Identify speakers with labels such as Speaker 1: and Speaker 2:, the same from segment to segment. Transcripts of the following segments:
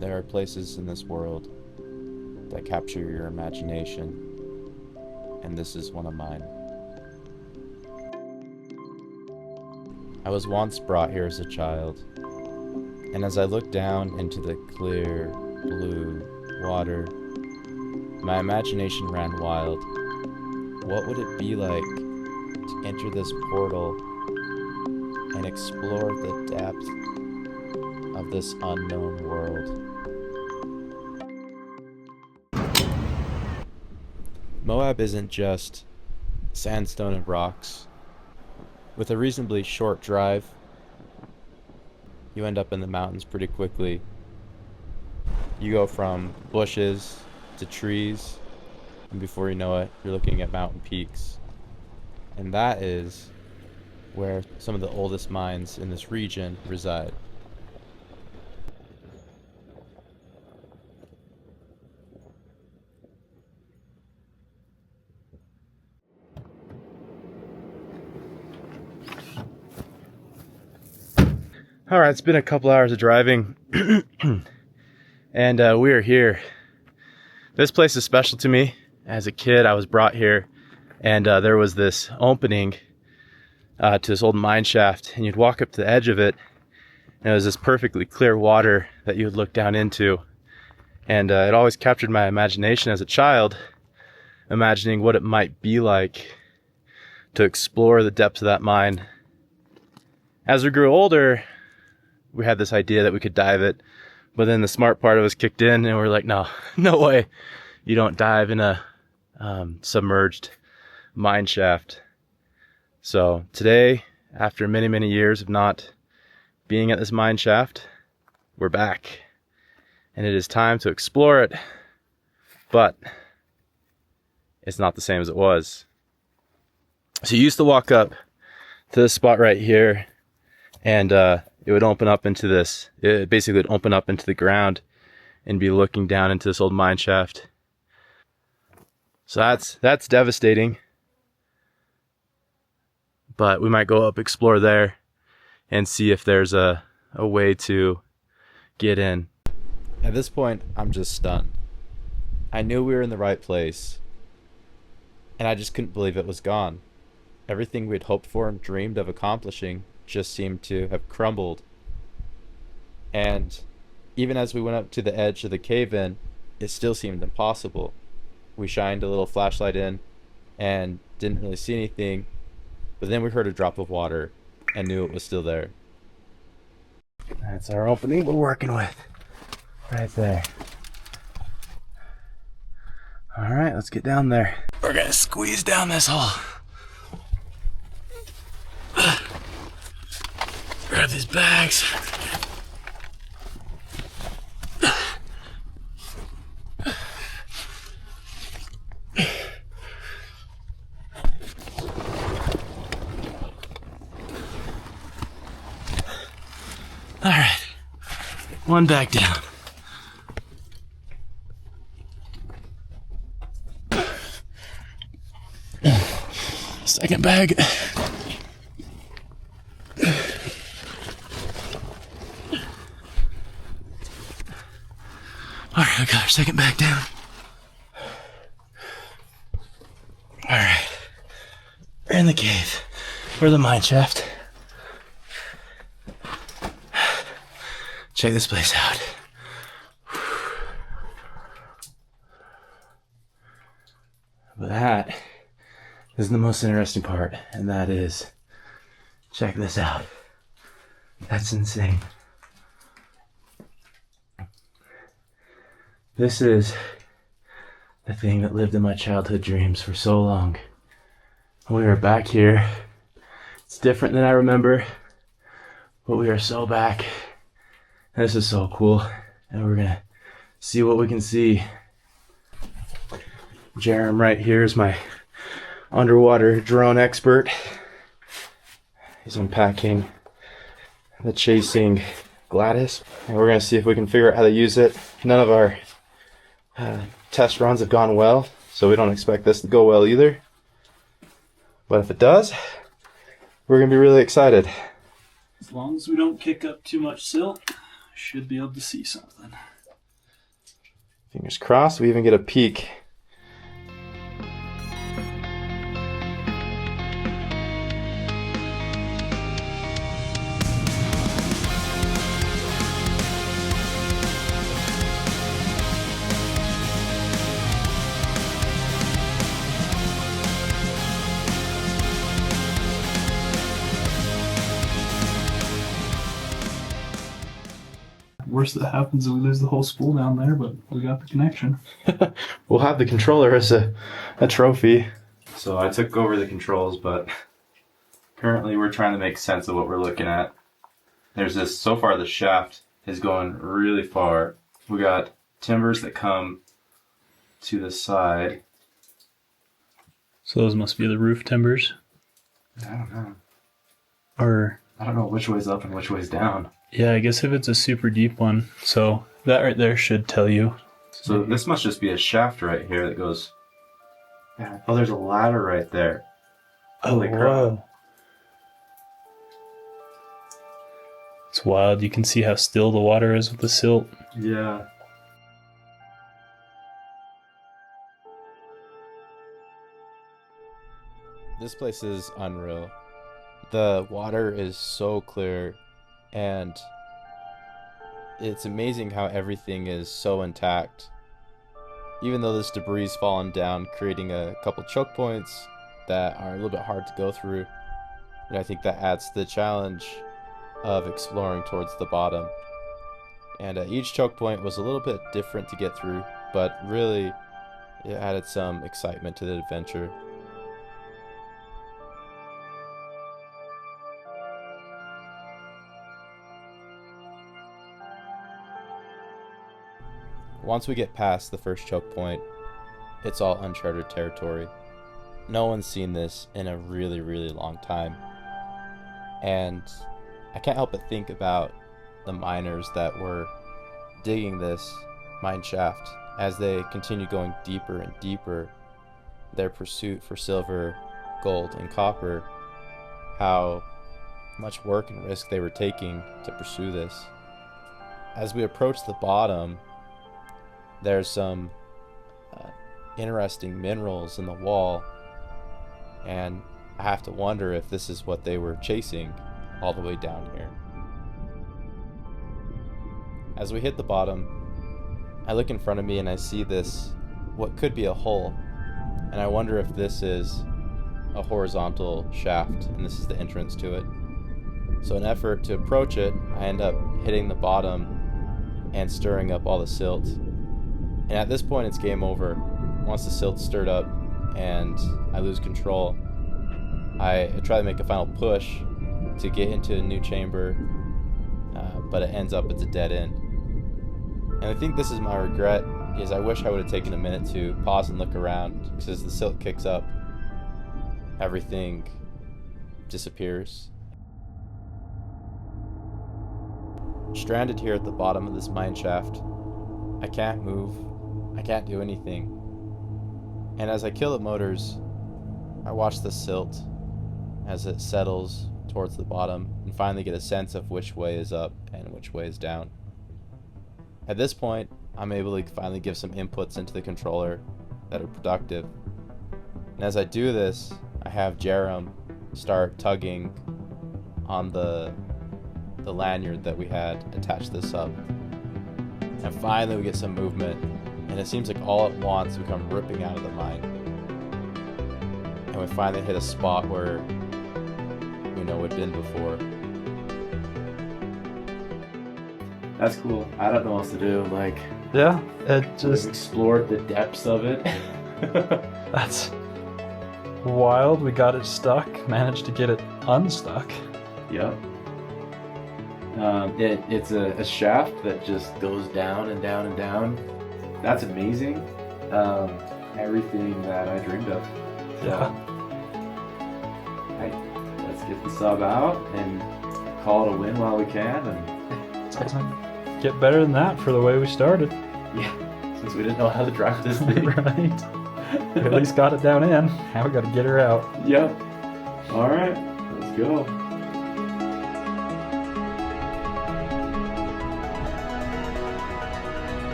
Speaker 1: There are places in this world that capture your imagination, and this is one of mine. I was once brought here as a child, and as I looked down into the clear, blue water, my imagination ran wild. What would it be like to enter this portal and explore the depth of this unknown world? Moab isn't just sandstone and rocks. With a reasonably short drive, you end up in the mountains pretty quickly. You go from bushes to trees, and before you know it, you're looking at mountain peaks. And that is where some of the oldest mines in this region reside. All right, it's been a couple hours of driving, and we are here. This place is special to me. As a kid, I was brought here, and there was this opening to this old mine shaft, and you'd walk up to the edge of it, and it was this perfectly clear water that you would look down into. And it always captured my imagination as a child, imagining what it might be like to explore the depths of that mine. As we grew older, we had this idea that we could dive it, but then the smart part of us kicked in, and we're like, no way. You don't dive in a submerged mine shaft. So today, after many, many years of not being at this mine shaft, we're back. And it is time to explore it. But it's not the same as it was. So you used to walk up to this spot right here, and it would open up into this. It basically would open up into the ground and be looking down into this old mine shaft. So that's devastating. But we might go up, explore there, and see if there's a way to get in. At this point, I'm just stunned. I knew we were in the right place, and I just couldn't believe it was gone. Everything we'd hoped for and dreamed of accomplishing just seemed to have crumbled. And even as we went up to the edge of the cave-in, it still seemed impossible. We shined a little flashlight in and didn't really see anything, but then we heard a drop of water and knew it was still there. That's our opening we're working with. Right there. Alright, let's get down there. We're gonna squeeze down this hole. Grab these bags. Alright, one bag down. Second bag. Alright, I got our second bag down. Alright, we're in the cave. We're the mine shaft. Check this place out. But that is the most interesting part, and that is, check this out. That's insane. This is the thing that lived in my childhood dreams for so long. We are back here. It's different than I remember, but we are so back. This is so cool, and we're gonna see what we can see. Jerem right here is my underwater drone expert. He's unpacking the Chasing Gladys, and we're gonna see if we can figure out how to use it. None of our test runs have gone well, so we don't expect this to go well either. But if it does, we're gonna be really excited.
Speaker 2: As long as we don't kick up too much silt, I should be able to see something.
Speaker 1: Fingers crossed we even get a peek.
Speaker 2: Worst that happens is we lose the whole school down there, but we got the connection.
Speaker 1: We'll have the controller as a trophy. So I took over the controls, but currently we're trying to make sense of what we're looking at. There's this, so far the shaft is going really far. We got timbers that come to the side.
Speaker 2: So those must be the roof timbers?
Speaker 1: I don't know.
Speaker 2: Or...
Speaker 1: I don't know which way's up and which way's down.
Speaker 2: Yeah, I guess if it's a super deep one. So that right there should tell you.
Speaker 1: So this must just be a shaft right here that goes... Oh, there's a ladder right there. Holy crap.
Speaker 2: Wow. It's wild. You can see how still the water is with the silt.
Speaker 1: Yeah. This place is unreal. The water is so clear, and it's amazing how everything is so intact. Even though this debris is fallen down, creating a couple choke points that are a little bit hard to go through. And I think that adds to the challenge of exploring towards the bottom. And each choke point was a little bit different to get through, but really it added some excitement to the adventure. Once we get past the first choke point, it's all uncharted territory. No one's seen this in a really, really long time. And I can't help but think about the miners that were digging this mine shaft as they continue going deeper and deeper. Their pursuit for silver, gold, and copper, how much work and risk they were taking to pursue this. As we approach the bottom, there's some interesting minerals in the wall, and I have to wonder if this is what they were chasing all the way down here. As we hit the bottom, I look in front of me and I see this, what could be a hole, and I wonder if this is a horizontal shaft and this is the entrance to it. So in an effort to approach it, I end up hitting the bottom and stirring up all the silt. And at this point it's game over. Once the silt's stirred up and I lose control, I try to make a final push to get into a new chamber, but it ends up it's a dead end. And I think this is my regret, is I wish I would have taken a minute to pause and look around, because as the silt kicks up, everything disappears. Stranded here at the bottom of this mine shaft, I can't move, I can't do anything. And as I kill the motors, I watch the silt as it settles towards the bottom and finally get a sense of which way is up and which way is down. At this point, I'm able to finally give some inputs into the controller that are productive. And as I do this, I have Jerem start tugging on the lanyard that we had attached this up. And finally we get some movement, and it seems like all at once we come ripping out of the mine. And we finally hit a spot where we know we'd been before. That's cool. I don't know what else to do. Like,
Speaker 2: Yeah, it just...
Speaker 1: explored the depths of it.
Speaker 2: That's wild. We got it stuck, managed to get it unstuck.
Speaker 1: Yep. It's a shaft that just goes down and down and down. That's amazing. Everything that I dreamed of. So,
Speaker 2: Yeah.
Speaker 1: let's get the sub out and call it a win while we can. And
Speaker 2: It doesn't get better than that for the way we started.
Speaker 1: yeah, since we didn't know how to drive this thing.
Speaker 2: Right. We at least got it down in. Now we got to get her out.
Speaker 1: Yep. All right, let's go.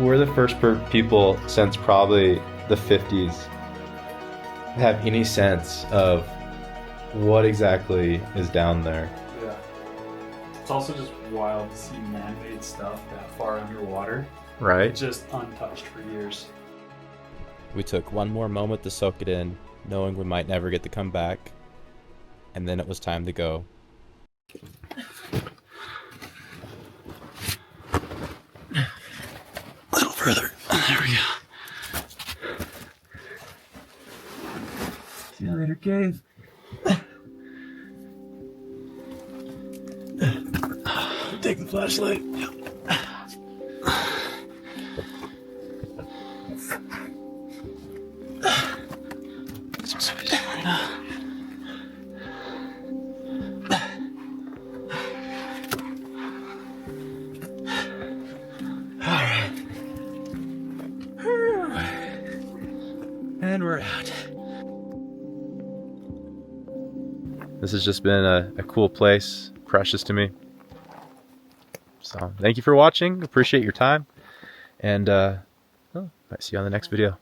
Speaker 1: we're the first people since probably the 50s have any sense of what exactly is down there.
Speaker 2: Yeah. It's also just wild to see man-made stuff that far underwater.
Speaker 1: Right?
Speaker 2: Just untouched for years.
Speaker 1: We took one more moment to soak it in, knowing we might never get to come back. And then it was time to go. A little further. There we go. See you later, cave. Take the flashlight. And we're out. This has just been a cool place, precious to me. So thank you for watching. Appreciate your time. And I'll see you on the next video.